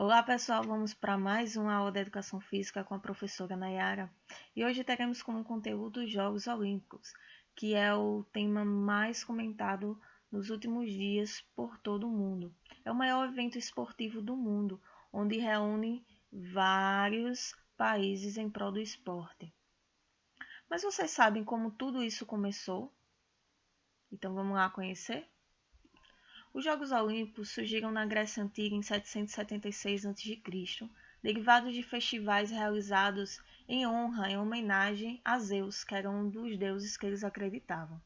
Olá pessoal, vamos para mais uma aula de Educação Física com a professora Nayara. E hoje teremos como conteúdo os Jogos Olímpicos, que é o tema mais comentado nos últimos dias por todo o mundo. É o maior evento esportivo do mundo, onde reúne vários países em prol do esporte. Mas vocês sabem como tudo isso começou? Então vamos lá conhecer? Os Jogos Olímpicos surgiram na Grécia Antiga em 776 a.C., derivados de festivais realizados em homenagem a Zeus, que era um dos deuses que eles acreditavam.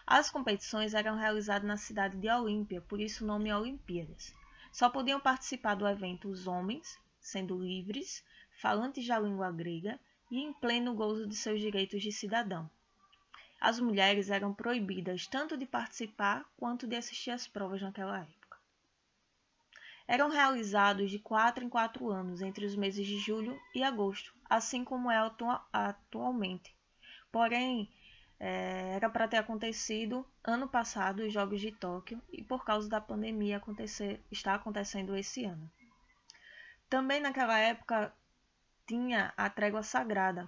As competições eram realizadas na cidade de Olímpia, por isso o nome Olimpíadas. Só podiam participar do evento os homens, sendo livres, falantes da língua grega e em pleno gozo de seus direitos de cidadão. As mulheres eram proibidas tanto de participar quanto de assistir às provas naquela época. Eram realizados de 4 em 4 anos, entre os meses de julho e agosto, assim como é atualmente. Porém, era para ter acontecido ano passado os Jogos de Tóquio e por causa da pandemia está acontecendo esse ano. Também naquela época tinha a trégua sagrada,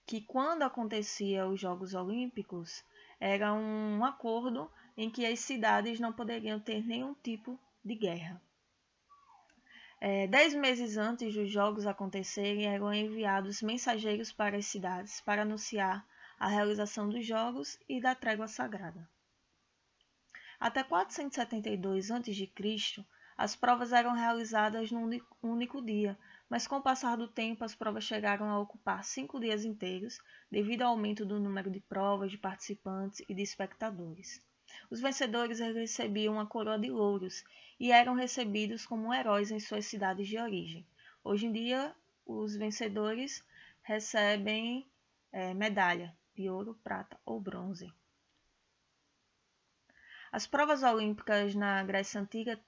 que quando acontecia os Jogos Olímpicos, era um acordo em que as cidades não poderiam ter nenhum tipo de guerra. 10 meses antes dos Jogos acontecerem, eram enviados mensageiros para as cidades para anunciar a realização dos Jogos e da trégua sagrada. Até 472 a.C., as provas eram realizadas num único dia, mas com o passar do tempo as provas chegaram a ocupar 5 dias inteiros, devido ao aumento do número de provas, de participantes e de espectadores. Os vencedores recebiam uma coroa de louros e eram recebidos como heróis em suas cidades de origem. Hoje em dia, os vencedores recebem medalha de ouro, prata ou bronze. As provas olímpicas na Grécia Antiga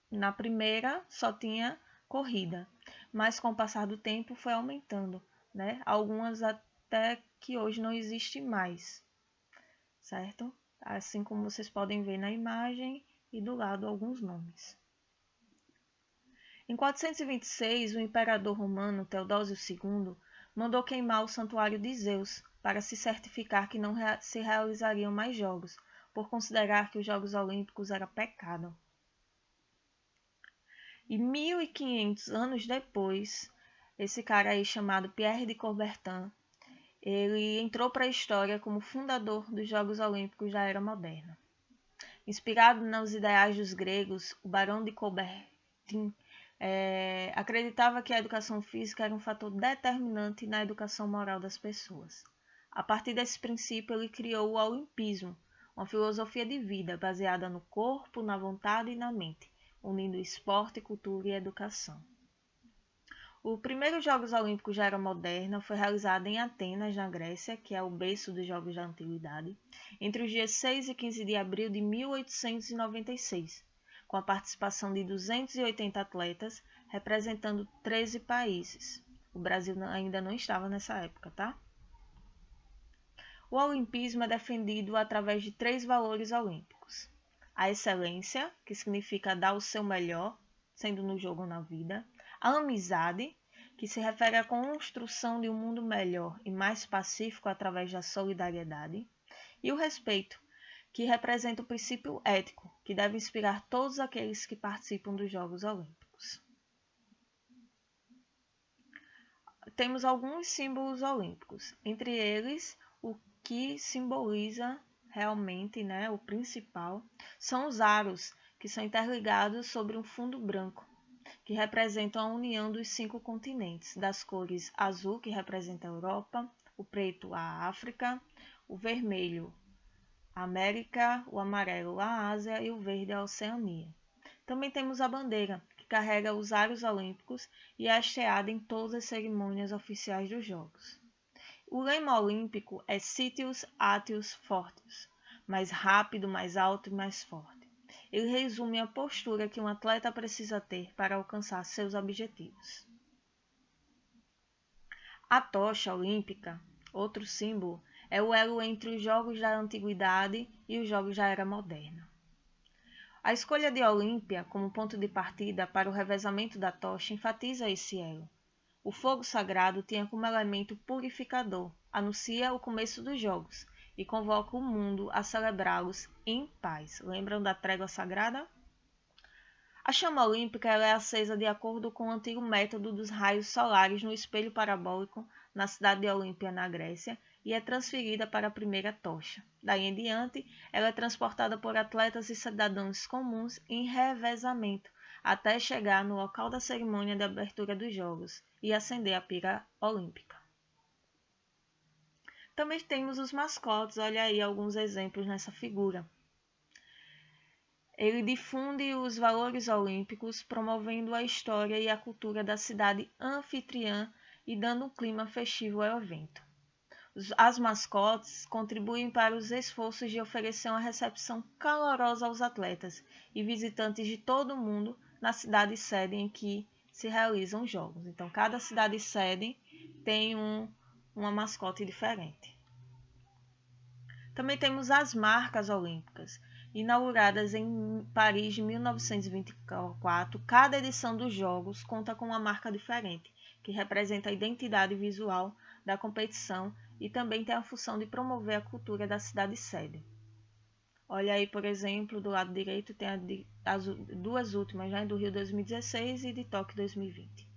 na primeira só tinha corrida, mas com o passar do tempo foi aumentando, né? Algumas até que hoje não existe mais, certo? Assim como vocês podem ver na imagem e do lado alguns nomes. Em 426, o imperador romano Teodósio II mandou queimar o santuário de Zeus para se certificar que não se realizariam mais jogos, por considerar que os Jogos Olímpicos era pecado. E 1500 anos depois, esse cara aí chamado Pierre de Coubertin, ele entrou para a história como fundador dos Jogos Olímpicos da Era Moderna. Inspirado nos ideais dos gregos, o Barão de Coubertin acreditava que a educação física era um fator determinante na educação moral das pessoas. A partir desse princípio, ele criou o olimpismo, uma filosofia de vida baseada no corpo, na vontade e na mente, unindo esporte, cultura e educação. O primeiro Jogos Olímpicos da Era Moderna foi realizado em Atenas, na Grécia, que é o berço dos Jogos da Antiguidade, entre os dias 6 e 15 de abril de 1896, com a participação de 280 atletas, representando 13 países. O Brasil ainda não estava nessa época, tá? O olimpismo é defendido através de 3 valores olímpicos. A excelência, que significa dar o seu melhor, sendo no jogo ou na vida. A amizade, que se refere à construção de um mundo melhor e mais pacífico através da solidariedade. E o respeito, que representa o princípio ético, que deve inspirar todos aqueles que participam dos Jogos Olímpicos. Temos alguns símbolos olímpicos, entre eles o que simboliza realmente, né, o principal, são os aros, que são interligados sobre um fundo branco, que representam a união dos 5 continentes, das cores azul, que representa a Europa, o preto, a África, o vermelho, a América, o amarelo, a Ásia e o verde, a Oceania. Também temos a bandeira, que carrega os aros olímpicos e é hasteada em todas as cerimônias oficiais dos Jogos. O lema olímpico é Citius Atius Fortius, mais rápido, mais alto e mais forte. Ele resume a postura que um atleta precisa ter para alcançar seus objetivos. A tocha olímpica, outro símbolo, é o elo entre os Jogos da Antiguidade e os Jogos da Era Moderna. A escolha de Olímpia como ponto de partida para o revezamento da tocha enfatiza esse elo. O fogo sagrado tinha como elemento purificador, anuncia o começo dos jogos e convoca o mundo a celebrá-los em paz. Lembram da trégua sagrada? A chama olímpica ela é acesa de acordo com o antigo método dos raios solares no espelho parabólico na cidade de Olímpia, na Grécia, e é transferida para a primeira tocha. Daí em diante, ela é transportada por atletas e cidadãos comuns em revezamento, até chegar no local da cerimônia de abertura dos Jogos e acender a pira olímpica. Também temos os mascotes, olha aí alguns exemplos nessa figura. Ele difunde os valores olímpicos, promovendo a história e a cultura da cidade anfitriã e dando um clima festivo ao evento. As mascotes contribuem para os esforços de oferecer uma recepção calorosa aos atletas e visitantes de todo o mundo na cidade sede em que se realizam os jogos. Então, cada cidade sede tem uma mascote diferente. Também temos as marcas olímpicas. Inauguradas em Paris em 1924, cada edição dos Jogos conta com uma marca diferente, que representa a identidade visual da competição e também tem a função de promover a cultura da cidade-sede. Olha aí, por exemplo, do lado direito tem as duas últimas, né, do Rio 2016 e de Tóquio 2020.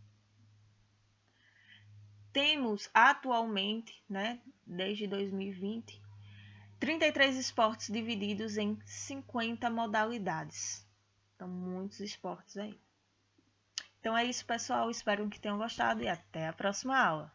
Temos atualmente, né, desde 2020, 33 esportes divididos em 50 modalidades. Então, muitos esportes aí. Então é isso, pessoal. Espero que tenham gostado e até a próxima aula.